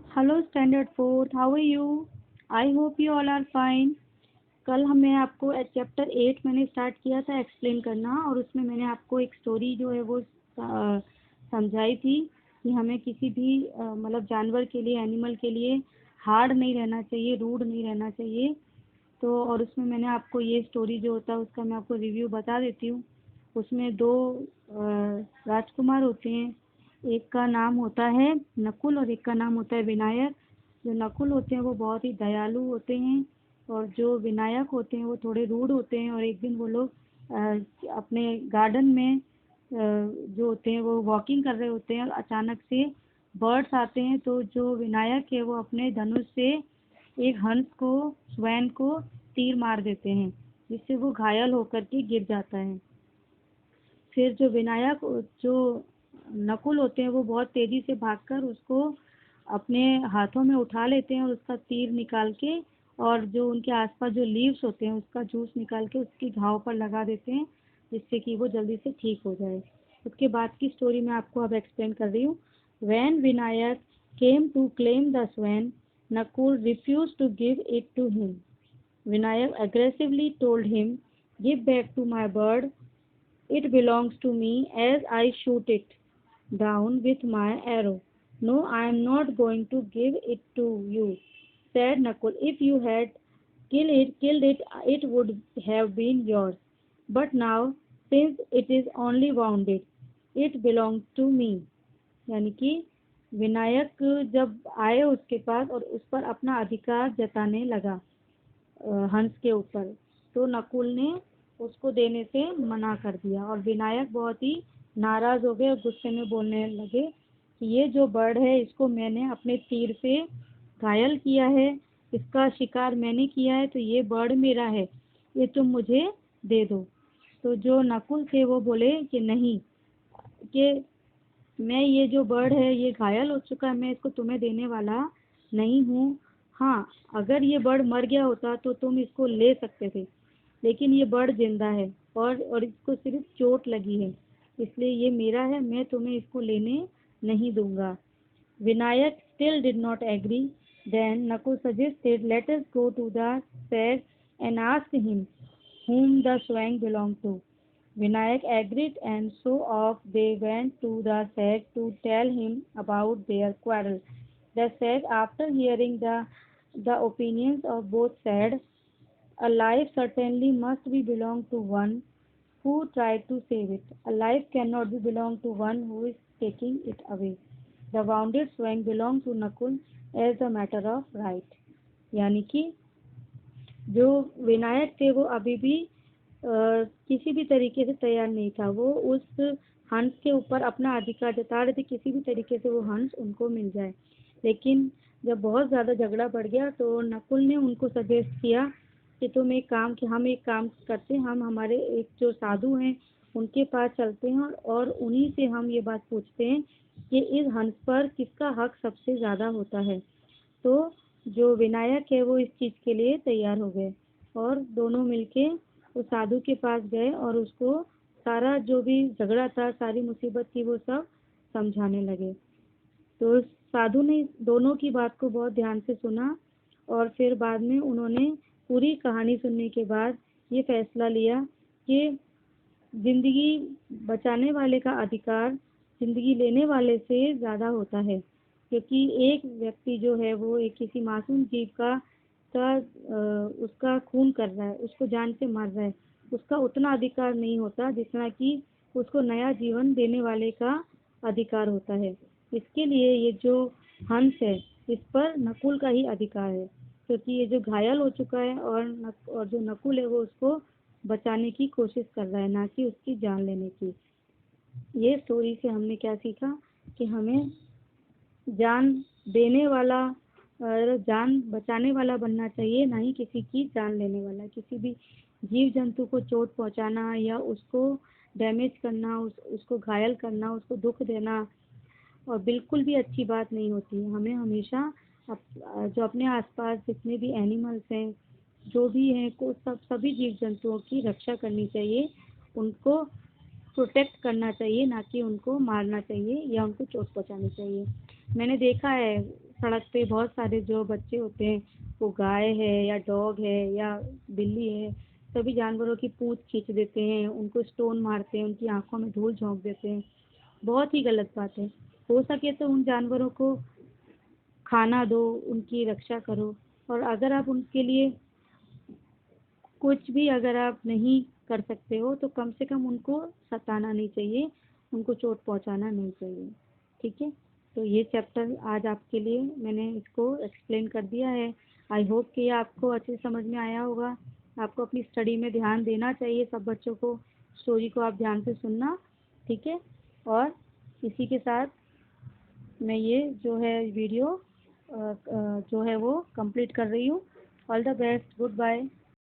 Hello standard fourth, how are you? I hope you all are fine. कल मैं आपको chapter 8 मैंने start किया था एक्सप्लेन करना, और उसमें मैंने आपको एक स्टोरी जो है वो समझाई थी कि हमें किसी भी मतलब जानवर के लिए, एनिमल के लिए हार्ड नहीं रहना चाहिए, रूड नहीं रहना चाहिए। तो और उसमें मैंने आपको ये स्टोरी जो होता है उसका मैं आपको रिव्यू बता देती हूँ। उसमें दो राजकुमार होते हैं। एक का नाम होता है नकुल और एक का नाम होता है विनायक। जो नकुल होते हैं वो बहुत ही दयालु होते हैं, और जो विनायक होते हैं वो थोड़े रूड होते हैं। और एक दिन वो लोग अपने गार्डन में जो होते हैं वो वॉकिंग कर रहे होते हैं, और अचानक से बर्ड्स आते हैं। तो जो विनायक है वो अपने धनुष से एक हंस को, स्वैन को तीर मार देते हैं, जिससे वो घायल होकर के गिर जाता है। फिर जो नकुल होते हैं वो बहुत तेजी से भागकर उसको अपने हाथों में उठा लेते हैं, और उसका तीर निकाल के और जो उनके आसपास जो लीव्स होते हैं उसका जूस निकाल के उसके घाव पर लगा देते हैं, जिससे कि वो जल्दी से ठीक हो जाए। उसके बाद की स्टोरी मैं आपको अब एक्सप्लेन कर रही हूँ। When Vinayak came to claim the swan, Nakul refuse to give it to him. Vinayak aggressively told him, "Give back to my bird. It belongs to me as I shoot it down with my arrow." "No, I am not going to give it to you," said Nakul. "If you had killed it, it would have been yours. But now, since it is only wounded, it belongs to me." यानी कि विनायक जब आए उसके पास और उस पर अपना अधिकार जताने लगा हंस के ऊपर, तो नकुल ने उसको देने से मना कर दिया। और विनायक बहुत ही नाराज हो गए और गुस्से में बोलने लगे कि ये जो बर्ड है इसको मैंने अपने तीर से घायल किया है, इसका शिकार मैंने किया है, तो ये बर्ड मेरा है, ये तुम मुझे दे दो। तो जो नकुल थे वो बोले कि नहीं, कि मैं ये जो बर्ड है ये घायल हो चुका है, मैं इसको तुम्हें देने वाला नहीं हूँ। हाँ, अगर ये बर्ड मर गया होता तो तुम इसको ले सकते थे, लेकिन ये बर्ड जिंदा है और इसको सिर्फ चोट लगी है, इसलिए ये मेरा है, मैं तुम्हें इसको लेने नहीं दूंगा। Vinayak still did not agree. Then Nakul suggested, "Let us go to the sage and ask him whom the swang belonged to." Vinayak agreed, and so off they went to the sage to tell him about their quarrel. The sage, after hearing the opinions of both, said, "A life certainly must be belong to one who tried to save it. A life cannot be belong to one who is taking it away. The wounded swang belong to Nakul as a matter of right." यानी कि जो विनायक थे वो अभी भी किसी भी तरीके से तैयार नहीं था। वो उस हंस के ऊपर अपना अधिकार जता रहे थे, किसी भी तरीके से वो हंस उनको मिल जाए। लेकिन जब बहुत ज़्यादा झगड़ा बढ़ गया तो नकुल ने उनको सजेस्ट किया कि हम एक काम करते हैं, हम हमारे एक जो साधु हैं उनके पास चलते हैं, और उन्हीं से हम ये बात पूछते हैं कि इस हंस पर किसका हक सबसे ज़्यादा होता है। तो जो विनायक है वो इस चीज़ के लिए तैयार हो गए, और दोनों मिलके उस साधु के पास गए और उसको सारा जो भी झगड़ा था, सारी मुसीबत थी, वो सब समझाने लगे। तो साधु ने दोनों की बात को बहुत ध्यान से सुना, और फिर बाद में उन्होंने पूरी कहानी सुनने के बाद ये फैसला लिया कि जिंदगी बचाने वाले का अधिकार जिंदगी लेने वाले से ज़्यादा होता है, क्योंकि एक व्यक्ति जो है वो एक किसी मासूम जीव उसका खून कर रहा है, उसको जान से मार रहा है, उसका उतना अधिकार नहीं होता जितना कि उसको नया जीवन देने वाले का अधिकार होता है। इसके लिए ये जो हंस है इस पर नकुल का ही अधिकार है, क्योंकि ये जो घायल हो चुका है, और जो नकुल है वो उसको बचाने की कोशिश कर रहा है, ना कि उसकी जान लेने की। ये स्टोरी से हमने क्या सीखा कि हमें जान देने वाला और जान बचाने वाला बनना चाहिए, ना ही किसी की जान लेने वाला। किसी भी जीव जंतु को चोट पहुंचाना या उसको डैमेज करना, उसको घायल करना, उसको दुख देना और बिल्कुल भी अच्छी बात नहीं होती है। हमें हमेशा जो अपने आसपास जितने भी एनिमल्स हैं, जो भी हैं, को सभी जीव जंतुओं की रक्षा करनी चाहिए, उनको प्रोटेक्ट करना चाहिए, ना कि उनको मारना चाहिए या उनको चोट पहुंचानी चाहिए। मैंने देखा है सड़क पे बहुत सारे जो बच्चे होते हैं, वो गाय है या डॉग है या बिल्ली है, सभी जानवरों की पूंछ खींच देते हैं, उनको स्टोन मारते हैं, उनकी आंखों में धूल झोंक देते हैं। बहुत ही गलत बात है। हो सके तो उन जानवरों को खाना दो, उनकी रक्षा करो। और अगर आप उनके लिए कुछ भी अगर आप नहीं कर सकते हो तो कम से कम उनको सताना नहीं चाहिए, उनको चोट पहुंचाना नहीं चाहिए। ठीक है, तो ये चैप्टर आज आपके लिए मैंने इसको एक्सप्लेन कर दिया है। आई होप कि ये आपको अच्छे से समझ में आया होगा। आपको अपनी स्टडी में ध्यान देना चाहिए, सब बच्चों को स्टोरी को आप ध्यान से सुनना। ठीक है, और इसी के साथ मैं ये जो है वीडियो जो है वो कंप्लीट कर रही हूँ। All the best, good bye.